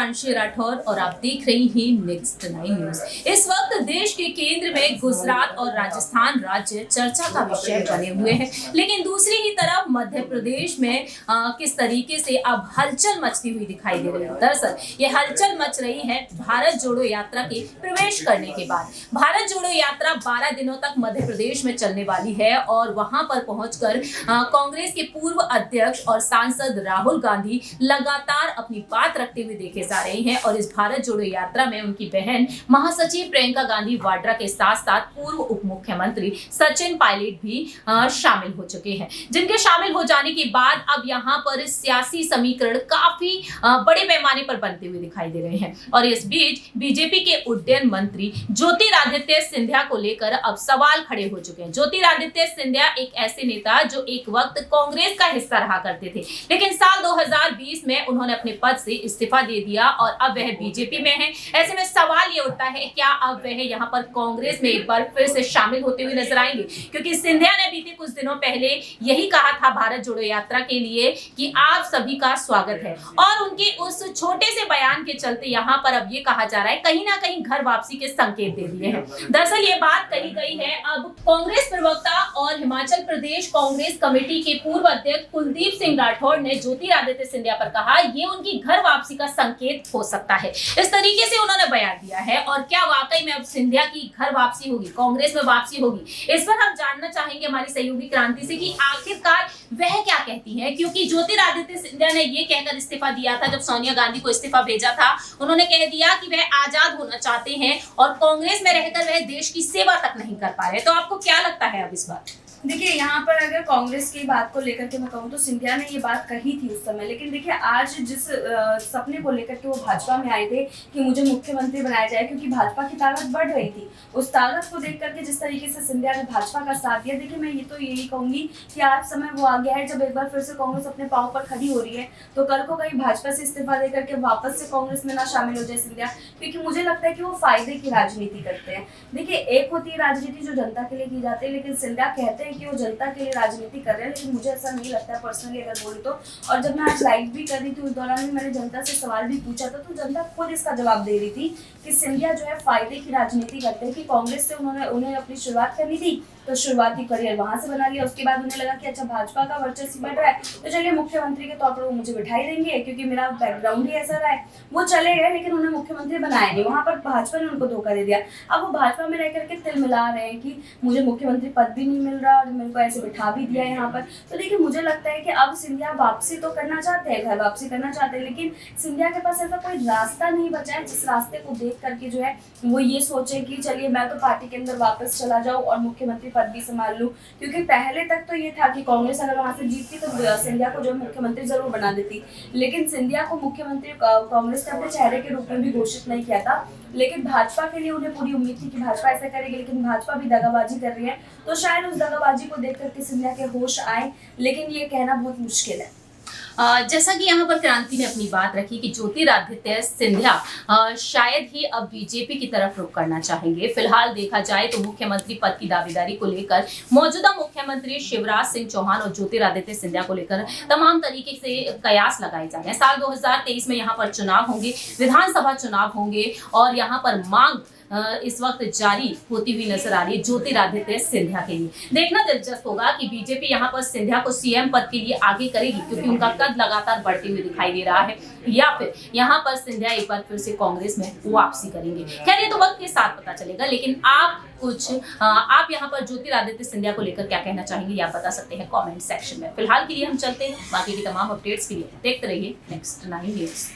प्रियांशी राठौर और आप देख रही हैं नेक्स्ट 9 न्यूज। इस वक्त देश के केंद्र में गुजरात और राजस्थान राज्य चर्चा का विषय बने हुए हैं, लेकिन दूसरी ही तरफ मध्य प्रदेश में किस तरीके से अब हलचल मचती हुई दिखाई दे रही है। दरअसल ये हलचल मच रही है भारत जोड़ो यात्रा के प्रवेश करने के बाद। भारत जोड़ो यात्रा 12 दिनों तक मध्य प्रदेश में चलने वाली है और वहां पर पहुंचकर कांग्रेस के पूर्व अध्यक्ष और सांसद राहुल गांधी लगातार अपनी बात रखते हुए देखे जा रहे हैं और इस भारत जोड़ो यात्रा में उनकी बहन महासचिव प्रियंका गांधी वाड्रा के साथ साथ पूर्व उप मुख्यमंत्री सचिन पायलट भी शामिल हो चुके हैं, जिनके शामिल हो जाने के बाद अब यहाँ पर सियासी समीकरण काफी बड़े पैमाने पर बनते हुए दिखाई दे रहे हैं। और इस बीच बीजेपी के उड्डयन मंत्री ज्योतिरादित्य सिंधिया को लेकर अब सवाल खड़े हो चुके हैं। ज्योतिरादित्य सिंधिया एक ऐसे नेता जो एक वक्त कांग्रेस का हिस्सा रहा करते थे, लेकिन साल 2020 में उन्होंने अपने पद से इस्तीफा दे दिया और अब वह बीजेपी में है। ऐसे में सवाल ये उठता है, क्या अब वह यहाँ पर कांग्रेस में एक बार फिर से शामिल होते हुए नजर आएंगे? क्योंकि सिंधिया ने बीते कुछ दिनों पहले यही कहा था भारत जोड़ो यात्रा के लिए कि आप सभी का स्वागत है, और उनके उस छोटे से बयान के चलते यहाँ पर अब ये कहा जा रहा है कहीं ना कहीं घर वापसी के संकेत दे दिए हैं। दरअसल ये बात कही गई है अब कांग्रेस प्रवक्ता और हिमाचल प्रदेश कांग्रेस कमेटी के पूर्व अध्यक्ष कुलदीप सिंह राठौर ने ज्योतिरादित्य सिंधिया पर कहा ये उनकी घर वापसी का संकेत हो सकता है। इस तरीके से उन्होंने बयान दिया है। और क्या वाकई में अब सिंधिया की घर वापसी होगी, कांग्रेस में वापसी होगी? इस पर हम जानना चाहेंगे हमारी सहयोगी क्रांति से कि आखिरकार वह क्या कहती है, क्योंकि ज्योतिरादित्य सिंधिया ने यह कहकर इस्तीफा दिया था जब सोनिया गांधी को इस्तीफा भेजा था, उन्होंने कह दिया कि वह आजाद होना चाहते हैं और कांग्रेस में रहकर वह देश की सेवा तक नहीं कर पा रहे। तो आपको क्या लगता है अब इस बात? देखिए, यहाँ पर अगर कांग्रेस की बात को लेकर के मैं कहूँ तो सिंधिया ने ये बात कही थी उस समय, लेकिन देखिए आज जिस सपने को लेकर के वो भाजपा में आए थे कि मुझे मुख्यमंत्री बनाया जाए, क्योंकि भाजपा की ताकत बढ़ रही थी, उस ताकत को देख करके जिस तरीके से सिंधिया ने भाजपा का साथ दिया, देखिए मैं ये तो यही कहूंगी कि आज समय वो आ गया है जब एक बार फिर से कांग्रेस अपने पांव पर खड़ी हो रही है, तो कल को कहीं भाजपा से इस्तीफा दे करके वापस से कांग्रेस में ना शामिल हो जाए सिंधिया, क्योंकि मुझे लगता है कि वो फायदे की राजनीति करते हैं। देखिए, एक होती है राजनीति जो जनता के लिए की जाती है, लेकिन सिंधिया कहते हैं कि वो जनता के लिए राजनीति कर रहे हैं, लेकिन मुझे ऐसा नहीं लगता पर्सनली अगर बोलूं तो। और जब मैं आज लाइव भी कर रही थी उस दौरान भी मैंने जनता से सवाल भी पूछा था, तो जनता खुद इसका जवाब दे रही थी कि सिंधिया जो है फायदे की राजनीति करते हैं, कि कांग्रेस से उन्हें अपनी शुरुआत करनी थी तो शुरुआती करियर वहां से बना लिया, उसके बाद उन्हें लगा कि अच्छा भाजपा का वर्चस्व बढ़ रहा है तो चलिए मुख्यमंत्री के तौर पर वो मुझे बिठाई देंगे, क्योंकि मेरा बैकग्राउंड ही ऐसा रहा है। वो चले गए, लेकिन उन्हें मुख्यमंत्री बनाया नहीं, वहां पर भाजपा ने उनको धोखा दे दिया। अब वो भाजपा में रह करके तिल मिला रहे हैं कि मुझे मुख्यमंत्री पद भी नहीं मिल रहा और मेरे को ऐसे बिठा भी दिया यहाँ पर। तो देखिए, मुझे लगता है कि अब सिंधिया वापसी तो करना चाहते हैं, घर वापसी करना चाहते हैं, लेकिन सिंधिया के पास ऐसा कोई रास्ता नहीं बचा है जिस रास्ते को देख करके जो है वो ये सोचे कि चलिए मैं तो पार्टी के अंदर वापस चला जाऊं और मुख्यमंत्री पद भी संभाल लूं। क्योंकि पहले तक तो ये था कि कांग्रेस अगर वहां से जीतती तो सिंधिया को जो है मुख्यमंत्री जरूर बना देती, लेकिन सिंधिया को मुख्यमंत्री कांग्रेस ने अपने चेहरे के रूप में भी घोषित नहीं किया था। लेकिन भाजपा के लिए उन्हें पूरी उम्मीद थी कि भाजपा ऐसा करेगी, लेकिन भाजपा भी दगाबाजी कर रही है, तो शायद उस दगाबाजी को देख करके सिंधिया के होश आए, लेकिन ये कहना बहुत मुश्किल है। जैसा कि यहाँ पर क्रांति ने अपनी बात रखी कि ज्योतिरादित्य सिंधिया शायद ही अब बीजेपी की तरफ रुख करना चाहेंगे। फिलहाल देखा जाए तो मुख्यमंत्री पद की दावेदारी को लेकर मौजूदा मुख्यमंत्री शिवराज सिंह चौहान और ज्योतिरादित्य सिंधिया को लेकर तमाम तरीके से कयास लगाए जा रहे हैं। साल 2023 में यहाँ पर चुनाव होंगे, विधानसभा चुनाव होंगे और यहाँ पर मांग इस वक्त जारी होती हुई नजर आ रही है ज्योतिरादित्य सिंधिया के लिए। देखना दिलचस्प होगा कि बीजेपी यहाँ पर सिंधिया को सीएम पद के लिए आगे करेगी, क्योंकि उनका कद लगातार बढ़ते हुए दिखाई दे रहा है, या फिर यहाँ पर सिंधिया एक बार फिर से कांग्रेस में वापसी करेंगे। खैर, ये तो वक्त के साथ पता चलेगा, लेकिन आप यहाँ पर ज्योतिरादित्य सिंधिया को लेकर क्या कहना चाहेंगे या बता सकते हैं कॉमेंट सेक्शन में। फिलहाल के लिए हम चलते हैं, बाकी की तमाम अपडेट्स के लिए देखते रहिए नेक्स्ट 9 न्यूज।